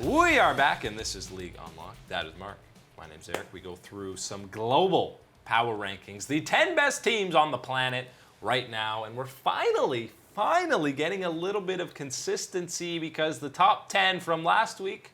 We are back, and this is League Unlocked. That is Mark. My name's Eric. We go through some global power rankings, the 10 best teams on the planet right now, and we're finally getting a little bit of consistency because the top 10 from last week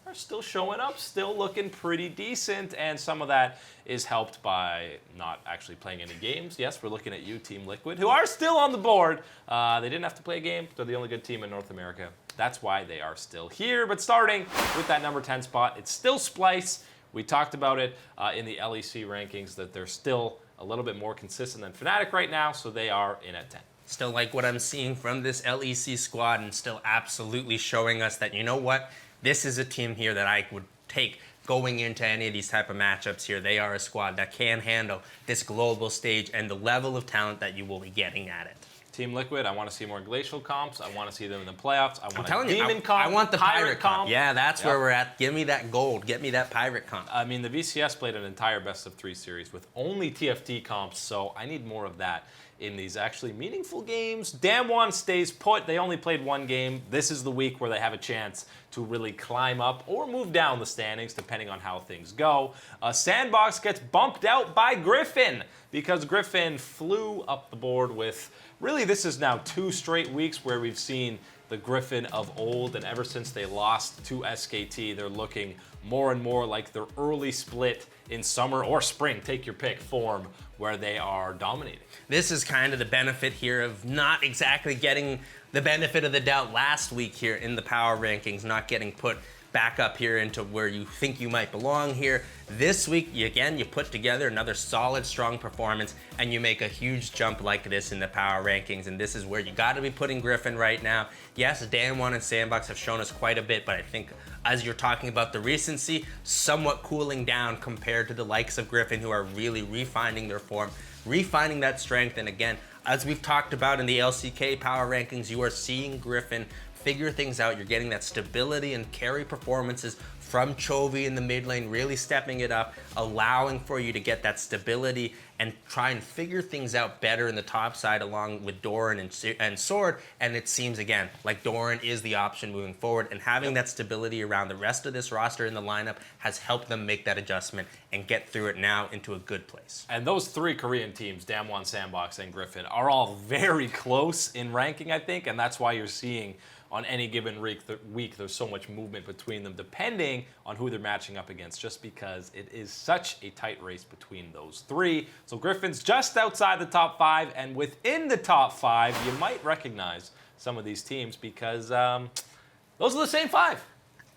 are still showing up, still looking pretty decent, and some of that is helped by not actually playing any games. Yes, we're looking at you, Team Liquid, who are still on the board. They didn't have to play a game. They're the only good team in North America. That's why they are still here. But starting with that number 10 spot, it's still Splice. We talked about it in the LEC rankings that they're still a little bit more consistent than Fnatic right now, so they are in at 10. Still like what I'm seeing from this LEC squad and still absolutely showing us that, you know what, this is a team here that I would take going into any of these type of matchups here. They are a squad that can handle this global stage and the level of talent that you will be getting at it. Team Liquid, I want to see more Glacial comps. I want to see them in the playoffs. I want a Demon comp. I want the Pirate comp. Yeah, that's where we're at. Give me that gold. Get me that Pirate comp. I mean, the VCS played an entire best-of-3 series with only TFT comps, so I need more of that in these actually meaningful games. Damwon stays put. They only played one game. This is the week where they have a chance to really climb up or move down the standings, depending on how things go. Sandbox gets bumped out by Griffin because Griffin flew up the board with... Really, this is now 2 straight weeks where we've seen the Griffin of old, and ever since they lost to SKT, they're looking more and more like their early split in summer or spring, take your pick, form, where they are dominating. This is kind of the benefit here of not exactly getting the benefit of the doubt last week here in the power rankings, not getting put back up here into where you think you might belong here. This week, you put together another solid, strong performance, and you make a huge jump like this in the power rankings, and this is where you got to be putting Griffin right now. Yes, Damwon and Sandbox have shown us quite a bit, but I think as you're talking about the recency, somewhat cooling down compared to the likes of Griffin, who are really refining their form, refining that strength, and again, as we've talked about in the LCK power rankings, you are seeing Griffin figure things out. You're getting that stability and carry performances from Chovy in the mid lane, really stepping it up, allowing for you to get that stability and try and figure things out better in the top side along with Doran and Sword. And it seems, again, like Doran is the option moving forward, and having that stability around the rest of this roster in the lineup has helped them make that adjustment and get through it now into a good place. And those 3 Korean teams, Damwon, Sandbox, and Griffin, are all very close in ranking, I think, and that's why you're seeing on any given week, there's so much movement between them, depending on who they're matching up against, just because it is such a tight race between those 3. So Griffin's just outside the top 5, and within the top 5, you might recognize some of these teams because those are the same 5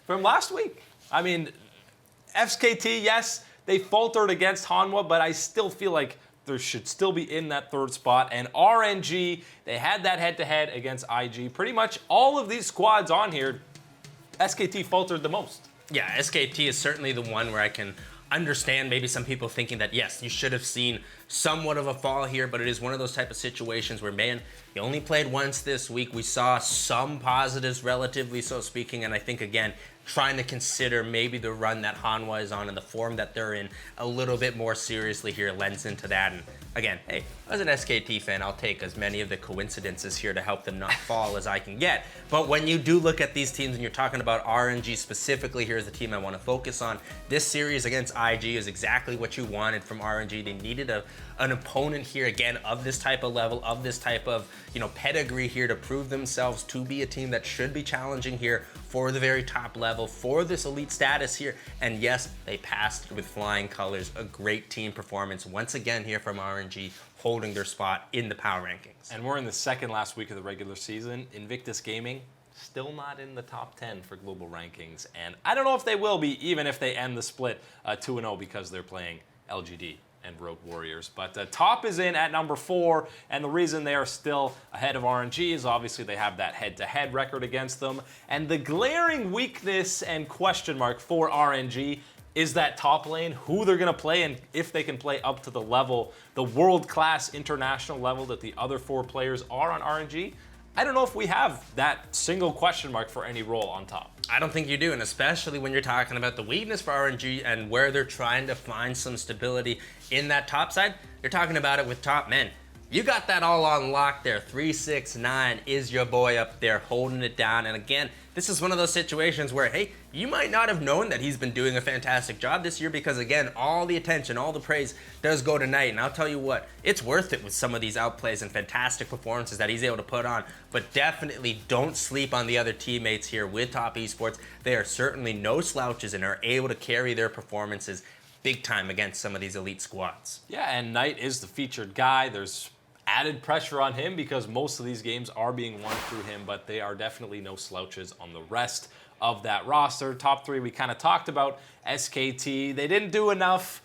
from last week. I mean, SKT, yes, they faltered against Hanwha, but I still feel like they should still be in that 3rd spot. And RNG, they had that head-to-head against IG. Pretty much all of these squads on here, SKT faltered the most. Yeah, SKT is certainly the one where I can understand maybe some people thinking that, yes, you should have seen somewhat of a fall here, but it is one of those type of situations where, man, you only played once this week. We saw some positives, relatively so speaking, and I think, again, trying to consider maybe the run that Hanwha is on and the form that they're in a little bit more seriously here lends into that. And again, hey, as an SKT fan, I'll take as many of the coincidences here to help them not fall as I can get. But when you do look at these teams and you're talking about RNG specifically, here's the team I want to focus on. This series against IG is exactly what you wanted from RNG. They needed an opponent here, again, of this type of level, of this type of, pedigree here to prove themselves to be a team that should be challenging here for the very top level, for this elite status here. And yes, they passed with flying colors. A great team performance once again here from RNG, holding their spot in the power rankings. And we're in the second last week of the regular season. Invictus Gaming, still not in the top 10 for global rankings. And I don't know if they will be, even if they end the split 2-0 because they're playing LGD and Rogue Warriors. But top is in at number 4, and the reason they are still ahead of RNG is obviously they have that head-to-head record against them. And the glaring weakness and question mark for RNG is that top lane, who they're going to play, and if they can play up to the level, the world-class international level that the other 4 players are on RNG. I don't know if we have that single question mark for any role on top. I don't think you do, and especially when you're talking about the weakness for RNG and where they're trying to find some stability in that top side, you're talking about it with top men. You got that all on lock there. 369 is your boy up there holding it down. And again, this is one of those situations where, hey, you might not have known that he's been doing a fantastic job this year because, again, all the attention, all the praise does go to Knight. And I'll tell you what, it's worth it with some of these outplays and fantastic performances that he's able to put on. But definitely don't sleep on the other teammates here with Top Esports. They are certainly no slouches and are able to carry their performances big time against some of these elite squads. Yeah, and Knight is the featured guy. There's added pressure on him because most of these games are being won through him, but they are definitely no slouches on the rest of that roster. Top three we kind of talked about. SKT, they didn't do enough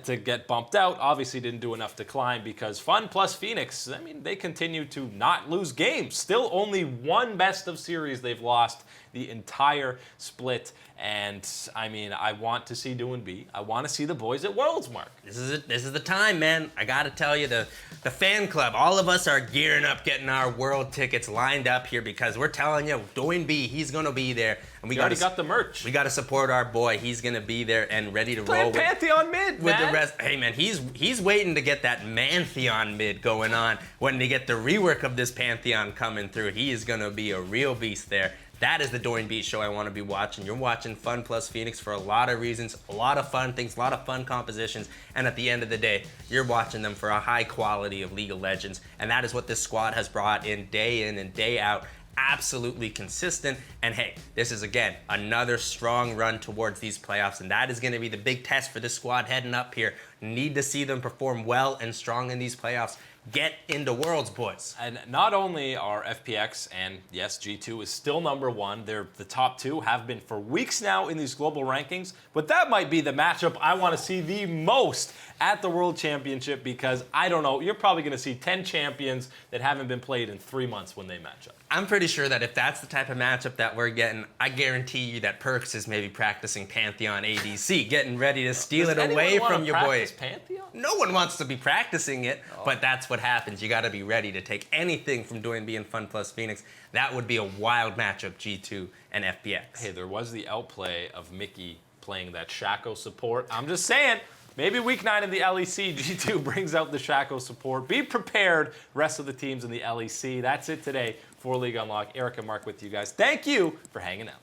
to get bumped out. Obviously didn't do enough to climb because Fun plus Phoenix, I mean, they continue to not lose games. Still only one best of series they've lost the entire split. And I mean, I want to see Doing B. I want to see the boys at Worlds, Mark. This is it. This is the time, man. I gotta tell you, the fan club, all of us are gearing up, getting our world tickets lined up here because we're telling you, Doing B, he's gonna be there, and we already got the merch. We gotta support our boy. He's gonna be there and ready to roll with Pantheon mid, with man. the rest. Hey, man, he's waiting to get that Mantheon mid going on. When they get the rework of this Pantheon coming through, he is gonna be a real beast there. That is the Doing Beat show I want to be watching. You're watching Fun plus Phoenix for a lot of reasons, a lot of fun things, a lot of fun compositions, and at the end of the day, you're watching them for a high quality of League of Legends, and that is what this squad has brought in and day out. Absolutely consistent, and hey, this is again another strong run towards these playoffs, and that is going to be the big test for this squad heading up here. Need to see them perform well and strong in these playoffs. Get into Worlds, boys. And not only are FPX and yes, G2 is still #1. They're the top two, have been for weeks now in these global rankings. But that might be the matchup I want to see the most at the World Championship because I don't know, you're probably going to see 10 champions that haven't been played in 3 months when they match up. I'm pretty sure that if that's the type of matchup that we're getting, I guarantee you that Perks is maybe practicing Pantheon ADC, getting ready to steal it away from your boy. Pantheon? No one wants to be practicing it, but that's what happens. You got to be ready to take anything from Doing B and Fun plus Phoenix. That would be a wild matchup, G2 and FPX. Hey, there was the outplay of Mickey playing that Shaco support. I'm just saying, maybe week 9 in the LEC, G2 brings out the Shaco support. Be prepared, rest of the teams in the LEC. That's it today for League Unlock. Eric and Mark with you guys. Thank you for hanging out.